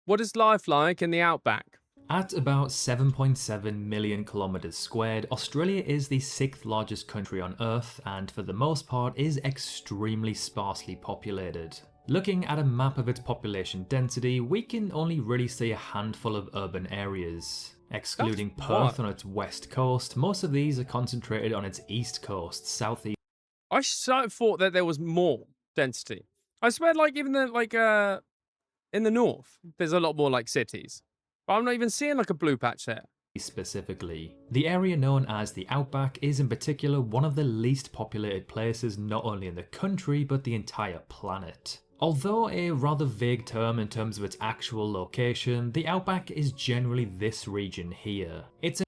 What is life like in the Outback? At about 7.7 million kilometers squared, Australia is the sixth largest country on Earth and for the most part is extremely sparsely populated. Looking at a map of its population density, we can only really see a handful of urban areas. That's Excluding Perth what on its west coast, most of these are concentrated on its east coast, southeast. I so thought that there was more density. I swear, like even the in the north, there's a lot more like cities. But I'm not even seeing like a blue patch there. Specifically. The area known as the Outback is in particular one of the least populated places not only in the country but the entire planet. Although a rather vague term in terms of its actual location, the Outback is generally this region here. It's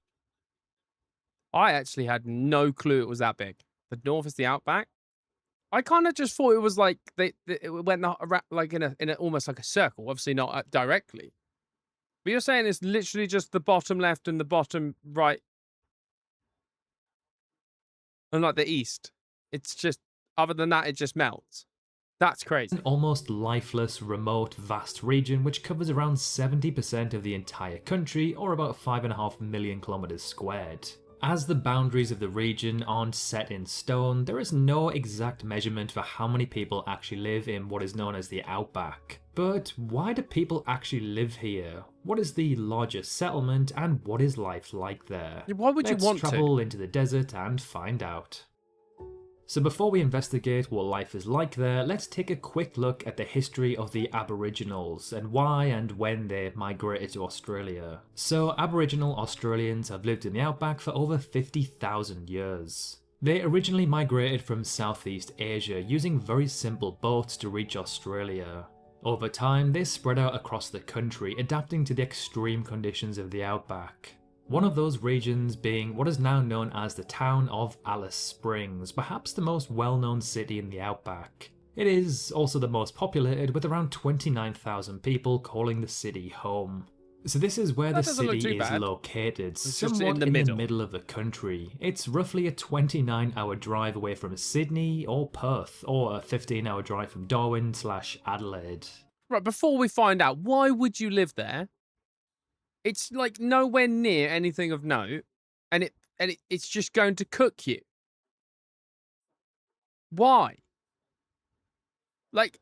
I actually had no clue it was that big. The north is the Outback. I kind of just thought it was like it went like in a almost like a circle. Obviously not directly. But you're saying it's literally just the bottom left and the bottom right, and like the east. It's just other than that, it just melts. That's an crazy. almost lifeless, remote, vast region which covers around 70% of the entire country, or about 5.5 million kilometers squared. As the boundaries of the region aren't set in stone, there is no exact measurement for how many people actually live in what is known as the Outback. But why do people actually live here? What is the largest settlement and what is life like there? Yeah, why would you Let's want to? travel into the desert and find out. So before we investigate what life is like there, let's take a quick look at the history of the Aboriginals and why and when they migrated to Australia. So Aboriginal Australians have lived in the outback for over 50,000 years. They originally migrated from Southeast Asia using very simple boats to reach Australia. Over time, they spread out across the country, adapting to the extreme conditions of the outback. One of those regions being what is now known as the town of Alice Springs, perhaps the most well-known city in the outback. It is also the most populated, with around 29,000 people calling the city home. So this is where That the doesn't look city too is bad. located, It's just somewhat in the in the middle. middle of the country. It's roughly a 29-hour drive away from Sydney or Perth, or a 15-hour drive from Darwin/Adelaide. Right, before we find out, why would you live there? It's like nowhere near anything of note, and it's just going to cook you. Why? Like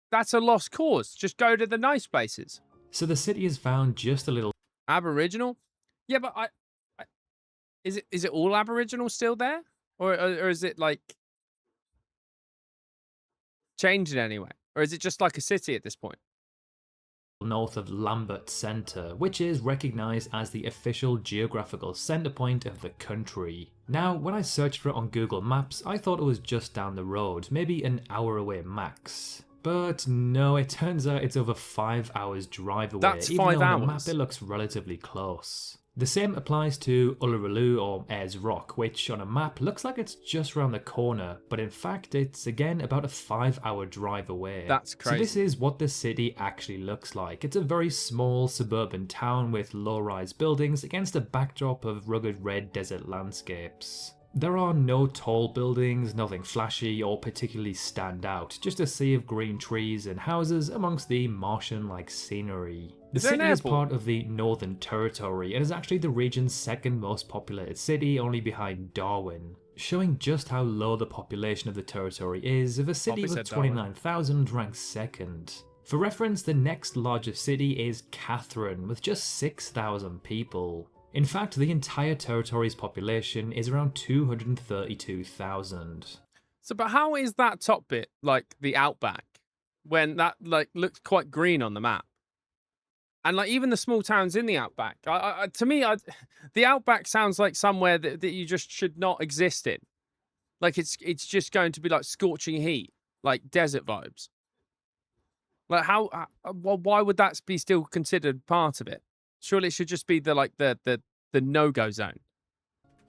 that's a lost cause. Just go to the nice places. So the city is found just a little Aboriginal? Yeah, but I is it all Aboriginal still there, or is it like changed in any way, or is it just like a city at this point? north of Lambert Centre, which is recognised as the official geographical centre point of the country. Now, when I searched for it on Google Maps, I thought it was just down the road, maybe an hour away max. But no, it turns out it's over 5 hours drive away, That's even 5 though on the map hours. it looks relatively close. The same applies to Uluru or Ayers Rock, which on a map looks like it's just around the corner, but in fact it's again about a 5-hour drive away. That's So this crazy. is what the city actually looks like. It's a very small suburban town with low-rise buildings against a backdrop of rugged red desert landscapes. There are no tall buildings, nothing flashy or particularly stand out, just a sea of green trees and houses amongst the Martian-like scenery. The Is there an city is airport? part of the Northern Territory and is actually the region's second most populated city, only behind Darwin. Showing just how low the population of the territory is, if a city Probably with said Darwin. 29,000 ranks second. For reference, the next largest city is Catherine, with just 6,000 people. In fact, the entire territory's population is around 232,000. So, but how is that top bit like the outback when that like looks quite green on the map? And like even the small towns in the outback, to me, the outback sounds like somewhere that you just should not exist in. Like it's just going to be like scorching heat, like desert vibes. Like why would that be still considered part of it? Surely it should just be the no go zone.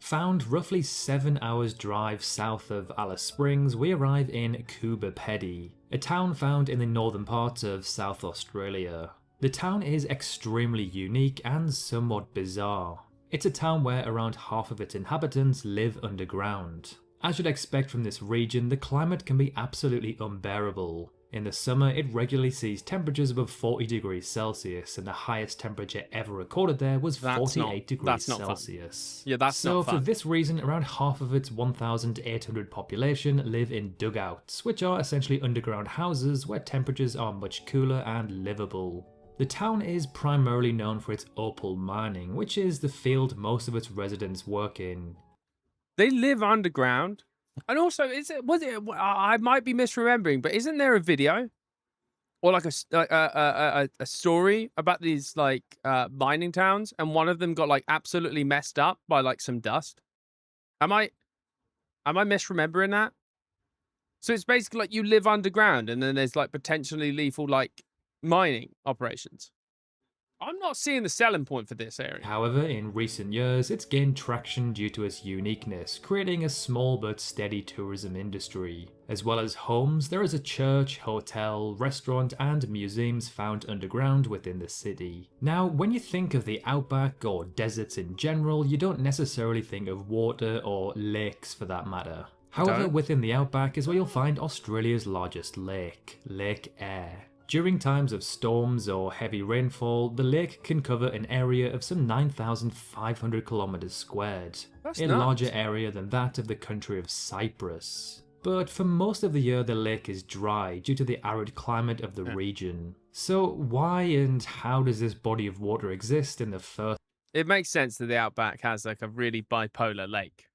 Found roughly 7 hours drive south of Alice Springs, we arrive in Coobapedy, a town found in the northern part of South Australia. The town is extremely unique and somewhat bizarre. It's a town where around half of its inhabitants live underground. As you'd expect from this region, the climate can be absolutely unbearable. In the summer, it regularly sees temperatures above 40 degrees Celsius, and the highest temperature ever recorded there was 48 degrees that's not fun. Celsius. Yeah, that's so not fun. for this reason, around half of its 1,800 population live in dugouts, which are essentially underground houses where temperatures are much cooler and livable. The town is primarily known for its opal mining, which is the field most of its residents work in. They live underground. And also, I might be misremembering, but isn't there a video or like a story about these like mining towns, and one of them got like absolutely messed up by like some dust? Am I misremembering that? So it's basically like you live underground, and then there's like potentially lethal like mining operations. I'm not seeing the selling point for this area. However, in recent years, it's gained traction due to its uniqueness, creating a small but steady tourism industry. As well as homes, there is a church, hotel, restaurant, and museums found underground within the city. Now, when you think of the outback or deserts in general, you don't necessarily think of water or lakes for that matter. However, within the outback is where you'll find Australia's largest lake, Lake Eyre. During times of storms or heavy rainfall, the lake can cover an area of some 9,500 kilometers squared, a larger area than that of the country of Cyprus. But for most of the year, the lake is dry due to the arid climate of the region. So why and how does this body of water exist in the first? It makes sense that the outback has like a really bipolar lake.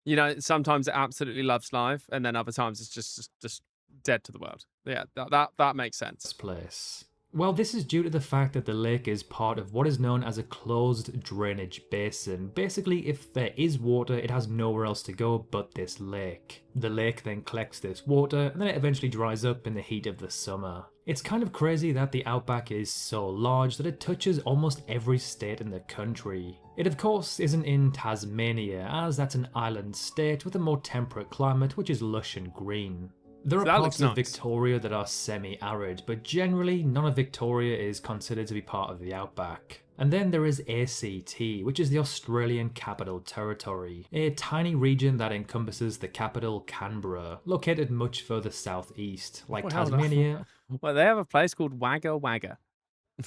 You know, sometimes it absolutely loves life, and then other times it's just dead to the world. Yeah, that makes sense. Place. Well, this is due to the fact that the lake is part of what is known as a closed drainage basin. Basically, if there is water, it has nowhere else to go but this lake. The lake then collects this water, and then it eventually dries up in the heat of the summer. It's kind of crazy that the outback is so large that it touches almost every state in the country. It of course isn't in Tasmania, as that's an island state with a more temperate climate which is lush and green. There are parts of Victoria that are semi-arid, but generally none of Victoria is considered to be part of the outback. And then there is ACT, which is the Australian Capital Territory, a tiny region that encompasses the capital Canberra, located much further southeast, like Tasmania. Well, they have a place called Wagga Wagga.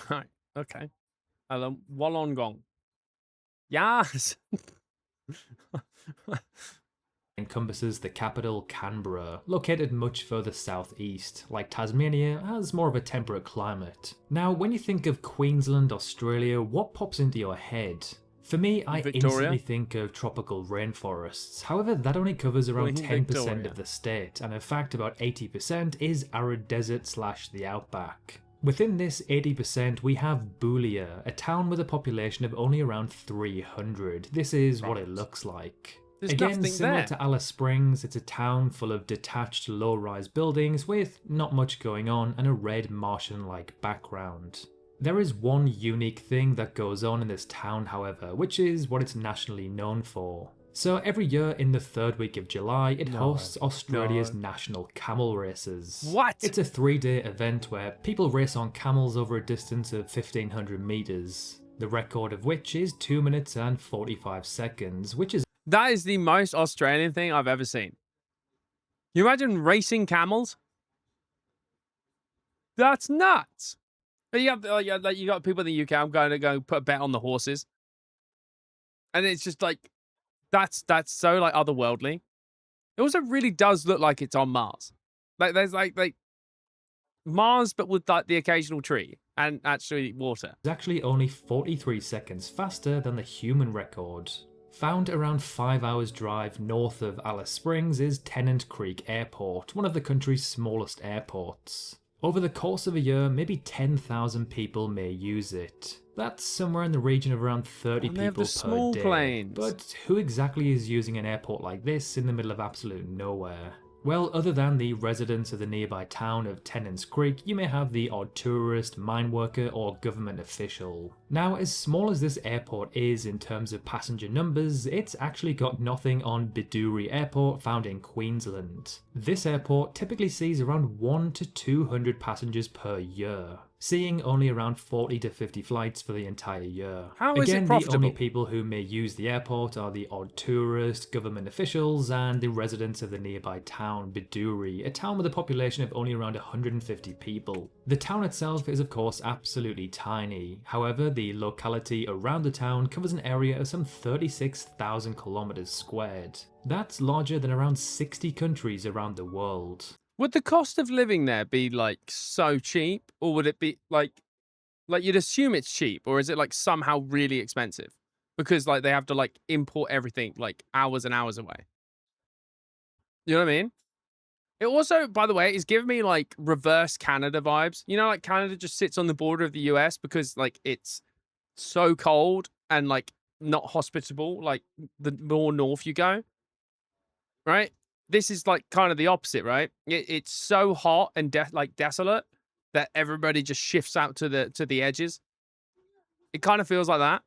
Right, okay. Wollongong. Yes! Encompasses the capital Canberra, located much further southeast, like Tasmania has more of a temperate climate. Now, when you think of Queensland, Australia, what pops into your head? For me, I instantly think of tropical rainforests. However, that only covers around 10% of the state, and in fact about 80% is arid desert / the outback. Within this 80%, we have Boulia, a town with a population of only around 300. This is what it looks like. Again, similar to Alice Springs, it's a town full of detached low-rise buildings with not much going on and a red Martian-like background. There is one unique thing that goes on in this town, however, which is what it's nationally known for. So every year in the third week of July, it hosts Australia's national camel races. What? It's a 3-day event where people race on camels over a distance of 1,500 meters, the record of which is 2 minutes and 45 seconds, which is That is the most Australian thing I've ever seen. You imagine racing camels? That's nuts. You got people in the UK. I'm going to go put a bet on the horses, and it's just like that's so like otherworldly. It also really does look like it's on Mars. Like there's like Mars, but with like the occasional tree and actually water. It's actually only 43 seconds faster than the human record. Found around 5 hours drive north of Alice Springs is Tennant Creek Airport, one of the country's smallest airports. Over the course of a year, maybe 10,000 people may use it. That's somewhere in the region of around 30 people per day. Planes. But who exactly is using an airport like this in the middle of absolute nowhere? Well, other than the residents of the nearby town of Tennant's Creek, you may have the odd tourist, mine worker, or government official. Now, as small as this airport is in terms of passenger numbers, it's actually got nothing on Biduri Airport found in Queensland. This airport typically sees around 100 to 200 passengers per year. seeing only around 40 to 50 flights for the entire year. How is it Again, the only profitable? people who may use the airport are the odd tourist, government officials, and the residents of the nearby town, Biduri, a town with a population of only around 150 people. The town itself is of course absolutely tiny, however the locality around the town covers an area of some 36,000 kilometers squared. That's larger than around 60 countries around the world. Would the cost of living there be like so cheap, or would it be like you'd assume it's cheap, or is it like somehow really expensive because like they have to like import everything like hours and hours away? You know what I mean? It also, by the way, is giving me like reverse Canada vibes. You know, like Canada just sits on the border of the US because like it's so cold and like not hospitable. Like the more north you go, right? This is like kind of the opposite, right? It's so hot and like desolate that everybody just shifts out to the edges. It kind of feels like that.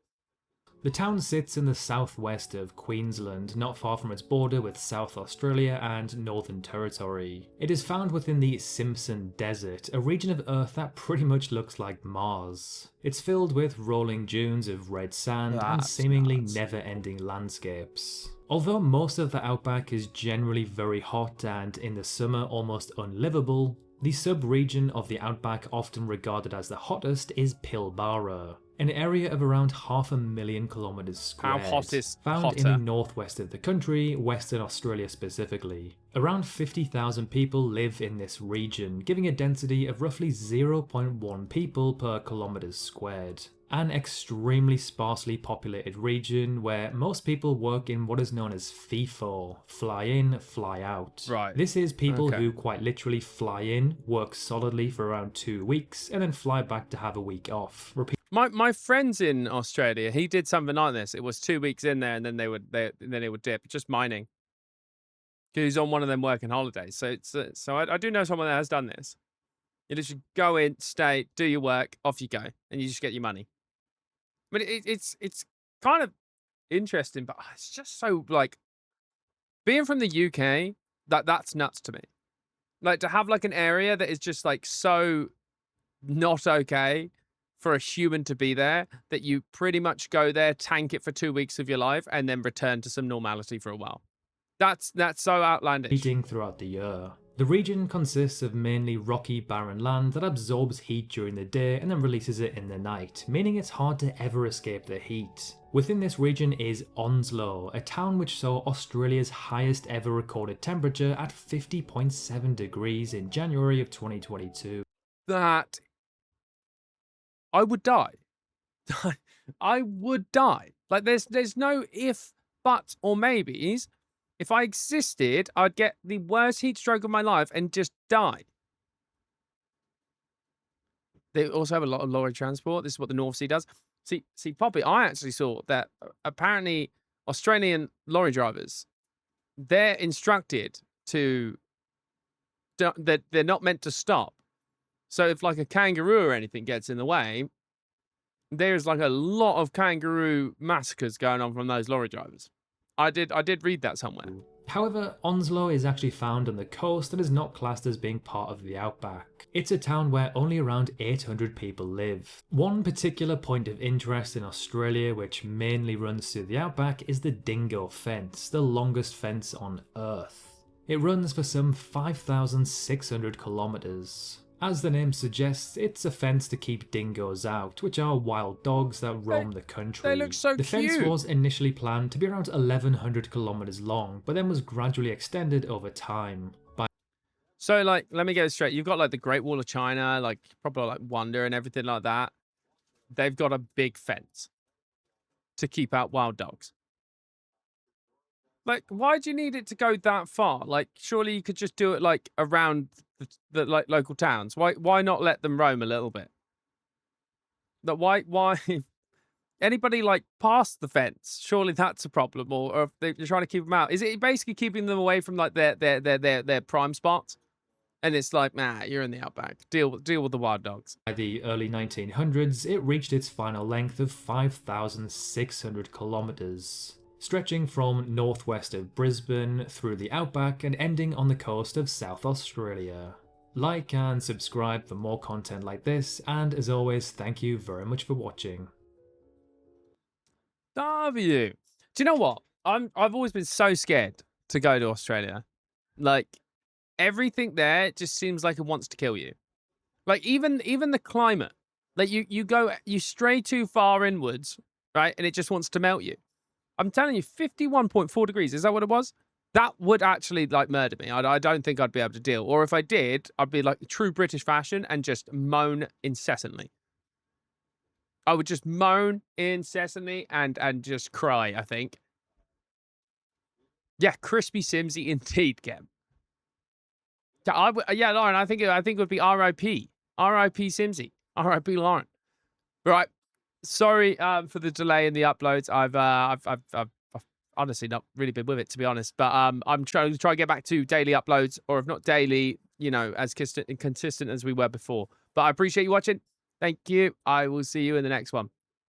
The town sits in the southwest of Queensland, not far from its border with South Australia and Northern Territory. It is found within the Simpson Desert, a region of Earth that pretty much looks like Mars. It's filled with rolling dunes of red sand and That's seemingly nuts. never-ending landscapes. Although most of the outback is generally very hot and in the summer almost unlivable, the sub-region of the outback often regarded as the hottest is Pilbara, an area of around 500,000 kilometers squared, How hot is found in the hotter? northwest of the country, Western Australia specifically. Around 50,000 people live in this region, giving a density of roughly 0.1 people per kilometers squared. An extremely sparsely populated region where most people work in what is known as FIFO, fly in, fly out. Right. This is people Okay. who quite literally fly in, work solidly for around 2 weeks, and then fly back to have a week off. My friends in Australia, he did something like this. It was 2 weeks in there, and then they would dip, just mining. Because he's on one of them working holidays. So I do know someone that has done this. You just go in, stay, do your work, off you go, and you just get your money. But it's kind of interesting, but it's just so like being from the UK. That's nuts to me. Like to have like an area that is just like so not okay for a human to be there that you pretty much go there, tank it for 2 weeks of your life, and then return to some normality for a while. That's so outlandish. Heating throughout the year. The region consists of mainly rocky, barren land that absorbs heat during the day and then releases it in the night, meaning it's hard to ever escape the heat. Within this region is Onslow, a town which saw Australia's highest ever recorded temperature at 50.7 degrees in January of 2022. That I would die. I would die. Like there's no if, buts, or maybes. If I existed, I'd get the worst heat stroke of my life and just die. They also have a lot of lorry transport. This is what the North Sea does. See, Poppy, I actually saw that apparently Australian lorry drivers, they're instructed that they're not meant to stop. So if like a kangaroo or anything gets in the way, there's like a lot of kangaroo massacres going on from those lorry drivers. I did read that somewhere. However, Onslow is actually found on the coast and is not classed as being part of the outback. It's a town where only around 800 people live. One particular point of interest in Australia, which mainly runs through the outback, is the Dingo Fence, the longest fence on Earth. It runs for some 5,600 kilometers. As the name suggests, it's a fence to keep dingoes out, which are wild dogs that roam the country. They look so The fence cute. was initially planned to be around 1,100 kilometers long, but then was gradually extended over time. So, like, let me get it straight. You've got, like, the Great Wall of China, like, probably, like, Wonder and everything like that. They've got a big fence to keep out wild dogs. Like, why do you need it to go that far? Like, surely you could just do it, like, around the like, local towns. Why not let them roam a little bit? Like, why... Anybody, like, past the fence, surely that's a problem. Or if they're trying to keep them out. Is it basically keeping them away from, like, their prime spots? And it's like, nah, you're in the outback. Deal with the wild dogs. By the early 1900s, it reached its final length of 5,600 kilometers, stretching from northwest of Brisbane through the outback and ending on the coast of South Australia. Like and subscribe for more content like this, and as always, thank you very much for watching. W. Do you know what? I've always been so scared to go to Australia. Like everything there just seems like it wants to kill you. Like even the climate. Like you stray too far inwards, right? And it just wants to melt you. I'm telling you, 51.4 degrees. Is that what it was? That would actually like murder me. I don't think I'd be able to deal. Or if I did, I'd be like true British fashion and just moan incessantly. I would just moan incessantly and just cry, I think. Yeah, crispy Simsy indeed, Gem. Yeah, Lauren, I think it would be R.I.P. R.I.P. Simsy. R.I.P. Lauren. Right. Sorry for the delay in the uploads. I've honestly not really been with it, to be honest. But I'm trying to get back to daily uploads, or if not daily, as consistent as we were before. But I appreciate you watching. Thank you. I will see you in the next one.